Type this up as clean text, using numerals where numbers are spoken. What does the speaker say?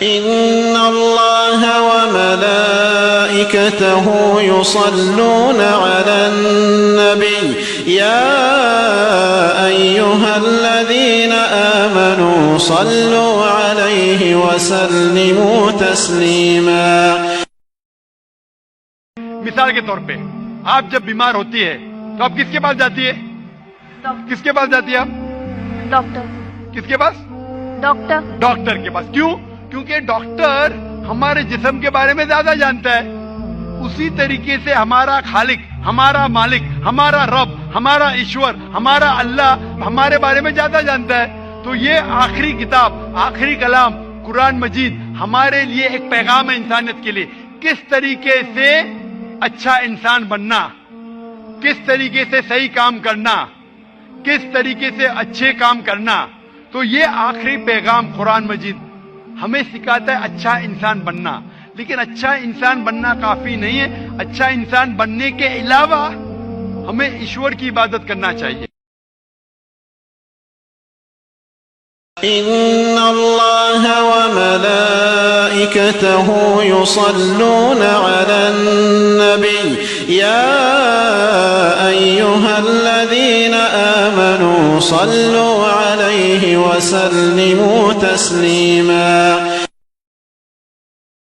إن الله وملائكته يصلون على النبي يا أيها الذين آمنوا صلوا عليه وسلموا تسليما। मिसाल के तौर पे आप जब बीमार होती है तो आप किसके पास जाती है? किसके पास जाती है आप? डॉक्टर। किसके पास? डॉक्टर। डॉक्टर के पास। क्यों? क्योंकि डॉक्टर हमारे जिस्म के बारे में ज्यादा जानता है। उसी तरीके से हमारा खालिक, हमारा मालिक, हमारा रब, हमारा ईश्वर, हमारा अल्लाह हमारे बारे में ज्यादा जानता है। तो ये आखिरी किताब, आखिरी कलाम कुरान मजीद हमारे लिए एक पैगाम है इंसानियत के लिए, किस तरीके से अच्छा इंसान बनना, किस तरीके से सही काम करना, किस तरीके से अच्छे काम करना। तो ये आखिरी पैगाम कुरान मजीद हमें सिखाता है अच्छा इंसान बनना। लेकिन अच्छा इंसान बनना काफी नहीं है, अच्छा इंसान बनने के अलावा हमें ईश्वर की इबादत करना चाहिए। إن الله وملائكته يصلون على النبي يا أيها الذين آمنوا صلوا عليه وسلموا تسليما।